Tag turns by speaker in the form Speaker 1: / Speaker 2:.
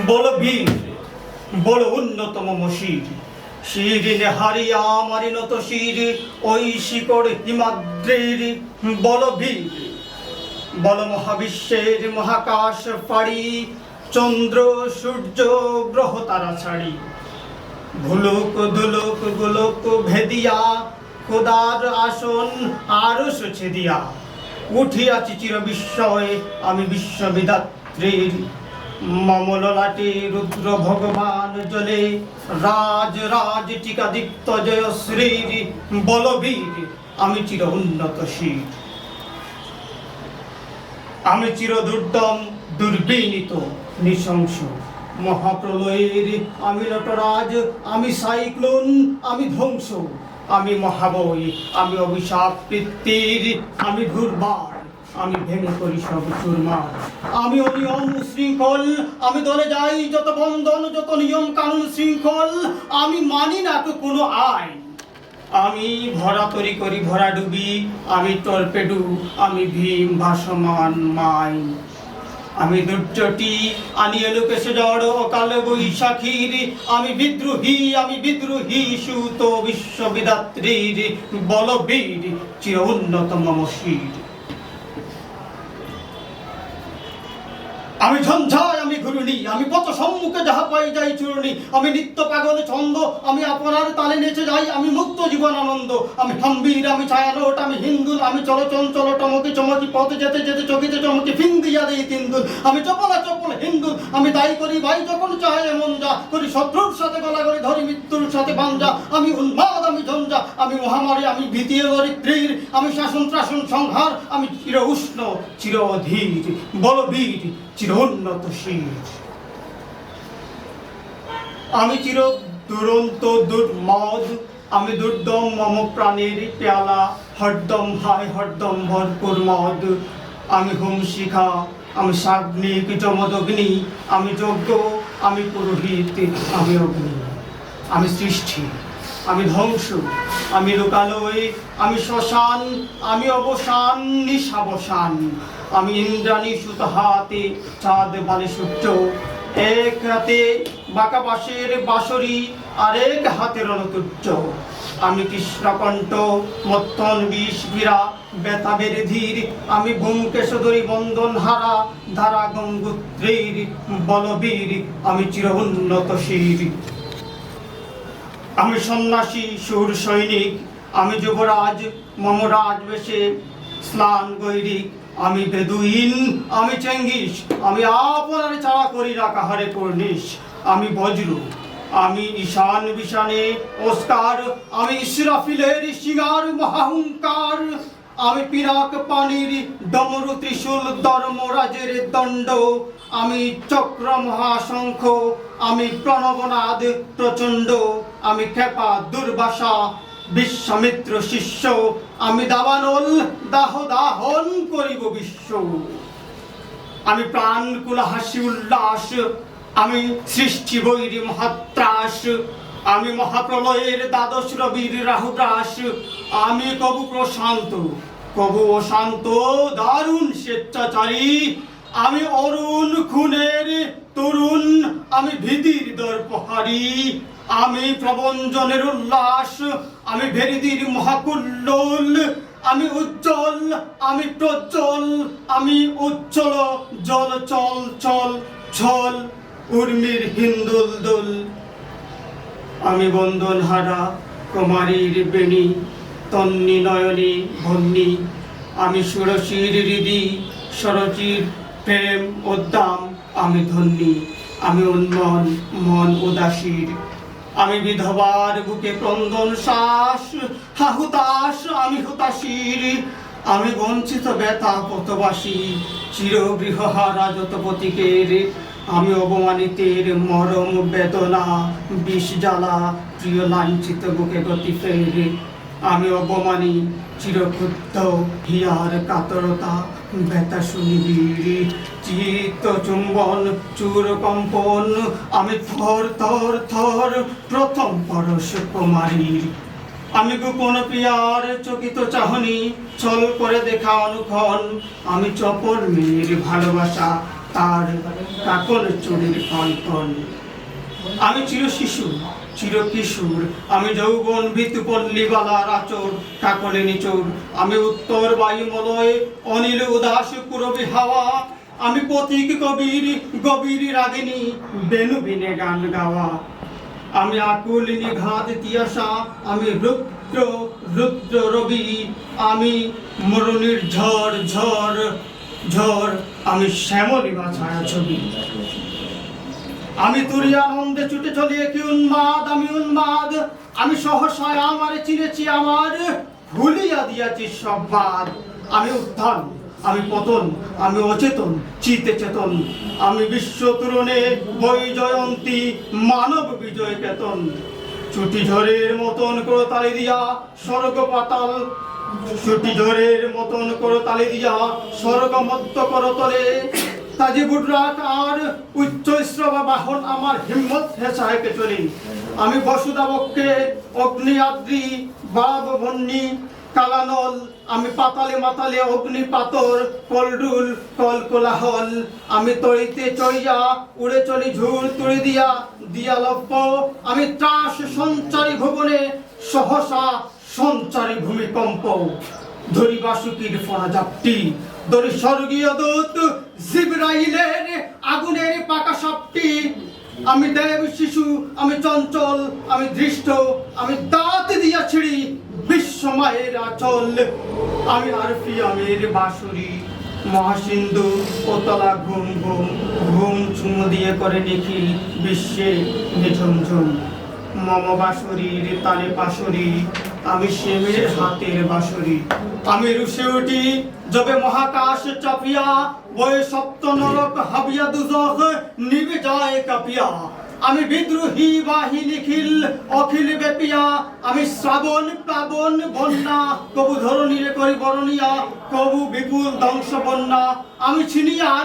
Speaker 1: বল বীর, বল উন্নতম মশির, শিরিনে হারিয়া মারিনত শির ওই শিকড় হিমাদ্রির। বল বীর, বল মহাবিশ্বের মহাকাশ ফাড়ি, চন্দ্র সূর্য গ্রহ তারা ছাড়ি, ভুলুক দুলুক গোলক ভেদিয়া খোদার আসন আরশ ছেদিয়া উঠিয়াছি চির বিস্ময়ে আমি বিশ্ববিধাত্রীর। মমললাটে রুদ্র ভগবান জ্বলে রাজ রাজ টিকা দীপ্ত জয়শ্রীর। বলবীর, আমি চির উন্নত শির, আমি চির দুর্দম দুর্বিনীত নৃশংস মহাপ্রলয়ের। আমি নটরাজ, আমি সাইক্লোন, আমি ধ্বংস, আমি মহাবয়, আমি অভিশাপ বৃত্তির, আমি দুর্বার, আমি ভেঙে করি সব চুরমার। আমি অনিয়ম শৃঙ্খল, আমি দলে যাই যত বন্ধন যত নিয়ম কানুন শৃঙ্খল, আমি মানি না তো কোনো আইন। আমি ভরা তরি করি ভরা ডুবি, আমি টর্পেডু, আমি ভীম ভাসমান মাইন। আমি দুর্যটি আনিয়ে লোকেশে জড় অকাল বৈশাখীর, আমি বিদ্রোহী সুত বিশ্ববিধাত্রীর। বলবীর, চির উন্নতম মশির, আমি ঝঞ্ঝায়, আমি ঘূর্ণি, আমি পথ সম্মুখে যাহা পাই যাই চূর্ণি। আমি নিত্য পাগল ছন্দ, আমি আপনার তালে নেচে যাই, আমি মুক্ত জীবন আনন্দ। আমি হাম্বির, আমি ছায়ানোট, আমি হিন্দুল, আমি চলচঞ্চল টমকি চমকি পথে যেতে যেতে চকিতে চমকি ফিন্দিয়া দেই তিন্দুল। আমি চপলা চপল হিন্দুল, আমি দায়ী করি ভাই যখন চায় এমন যা করি, শত্রুর সাথে গলাগলি ধরি মৃত্যুর সাথে বাঞ্জা। আমি উন্মাদ, আমি ঝঞ্ঝা, আমি মহামারী, আমি ভীতির দরিদ্রীর, আমি শাসন ত্রাসন সংহার, আমি চির উষ্ণ চির অধীর। বলবীর, চির উন্নত শির, আমি চির দুরন্ত দুর্মদ, আমি দুর্দম মম প্রাণের পেয়ালা, হরদম হায় হরদম ভরপুর মদ। আমি হোম শিখা, আমি সাগ্নিক যমদগ্নি, আমি যজ্ঞ, আমি পুরোহিত, আমি অগ্নি। আমি সৃষ্টি, আমি ধ্বংস, আমি লোকালয়, আমি শ্মশান, আমি অবসান নিঃসাবসান। আমি ইন্দ্রাণী সুত হাতে চাঁদ বালে সূর্য, এক হাতে বাঁকা বাঁশের বাঁশরি আর এক হাতে রণতুর্য। আমি কৃষ্ণকণ্ঠ মত্তন বিষ বীরা ব্যথা বেড়ে ধীর, আমি ব্যোমকেশধরী বন্দন হারা ধারা গঙ্গোত্রীর। বলবীর, আমি চির উন্নত শির, আমি সন্ন্যাসী সুর সৈনিক, আমি যুবরাজ মম রাজবেশে স্নান গৈরিক। আমি বেদুইন, আমি চেঙ্গিস, আমি আপনার ছাড়া করি না কাহারে কর্নিশ। আমি বজ্র, আমি ঈশান বিশানে ওস্কার, আমি ইসরাফিলের সিঙ্গার মহাহুঙ্কার। আমি পিনাক পানির ডমরু ত্রিশূল ধর্মরাজের দণ্ড, আমি চক্র মহাশঙ্খ, আমি প্রণবনাদ প্রচণ্ড। আমি খেপা দুর্বাসা বিশ্বামিত্র শিষ্য, আমি দাবানল দাহ দাহন করিব বিশ্ব। আমি প্রাণকুল হাসি উল্লাস, আমি সৃষ্টি বৈরী মহাত্রাস, আমি মহাপ্রলয়ের দ্বাদশ রবির রাহুদাস। আমি কবু প্রশান্ত, কবু অশান্ত দারুণ স্বেচ্ছাচারী, আমি অরুণ খুনের তরুণ, আমি ভীতির দর্পহারী। আমি প্রবঞ্জনের উল্লাস, আমি ভেরিদির মহাকুল্লোল, আমি উজ্জ্বল, আমি প্রজ্জ্বল, আমি উজ্জ্বল জল চল চল ছল উর্মির হিন্দুল দোল। আমি বন্দনহারা কুমারীর বেণী তন্নি নয়নী ভন্নি, আমি সুরসীর হৃদি সরচির প্রেম উদ্দাম, আমি ধন্যী, আমি উন্মন মন উদাসীর। আমি বিধবার বুকে ক্রন্দন শ্বাস হাহুতাস, আমি হুতাশীর। আমি বঞ্চিত ব্যথা পথবাসী চির গৃহহারা যত পথিকের। আমি অবমানিতের মরম বেদনা বিষ জ্বালা প্রিয় লাঞ্ছিত বুকে গতি ফের। আমি অবমানী চিরক্ষুব্ধ হিয়ার কাতরতা ব্যথা সুনিবিড় চিত্ত চুম্বন চূর কম্পন। আমি থর থর থর প্রথম পরশ কুমারীর। আমি গোপন পিয়ার চকিত চাহনি ছল করে দেখা অনুক্ষণ, আমি চপর মেয়ের ভালোবাসা তার কাকল চুরির কণ্ঠন। আমি চির শিশু চির কিশোর, আমি যৌবন ভিতুপল্লী বালার আচর কাকলে নিচোর, আমি উত্তর বায়ুমলয় অনিল উদাস পুরবী হাওয়া, আমি পথিক কবির গভীর রাগিনী বেনু বিনে গান গাওয়া। আমি আকুল নিঘাত তিয়াসা, আমি রুদ্র রুদ্র রবি, আমি মরুনির ঝড় ঝড় ঝড়, আমি শ্যামলিমা ছায়া ছবি। আমি তুরি আনন্দে ছুটে চলি কি উন্মাদ, আমি উন্মাদ, আমি সহসায় আমারে চিনেছি আমার, ভুলিয়া দিয়াছি সব বাদ। আমি উত্থান আমি পতন, আমি অচেতন চিতে চেতন, আমি বিশ্ব তুরণে বৈ জয়ন্তী মানব বিজয় কেতন। ছুটি ঝড়ের মতন করতালি দিয়া স্বর্গ পাতাল, ছুটি ঝড়ের মতন করতালি দিয়া স্বর্গ মধ্য করতলে, তাজি বুডরাক আর উচ্চ শ্রবা বাহন আমার হিম্মত হেসায়কে চলি। আমি বসুদাবককে অগ্নি আদ্রি বাব বন্যী কালানল, আমি পাতালে মাতালে অগ্নি পাতর কলডুল কল কোলাহল, আমি তড়িতে চইয়া উড়ে চলি ঝুল তুড়ি দিয়া দিয়া লপ্প, আমি ত্রাস সঞ্চারী ভুবনে সহসা সঞ্চারী ভূমিকম্প। ধরি বাসুকির ফনা জাপটি, ধরি স্বর্গীয় দূত জিবরাইলের আগুনের পাকা সাপটি, আমি দেব শিশু আমি চঞ্চল আমি দৃষ্ট, আমি দাঁত দিয়া ছিড়ি বিশ্বমায়ের আচল। আমি আরফি আমের বাঁশুরি মহাসিন্ধু ওতলা ঘুম ঘুম, ঘুম চুমু দিয়ে করে নিখিল বিশ্বে নিঝুমঝুম। মম বাঁশুরির তালে পাশুরি, আমি সেমের হাতের বাঁশুরি। আমি রুষে উঠি যবে মহাকাশ চাপিয়া, বয়ে সপ্ত নরক হাবিয়া দুজখ নিবে যায় কাঁপিয়া। আমি বিদ্রোহী বাহি নিখিল অখিল বেপিয়া, আমি শ্রাবণ প্লাবন বন্যা কবু ধরণীরে করি বরণিয়া, কবু বিপুল ধ্বংস বন্যা। আমি ছিনিয়া আনি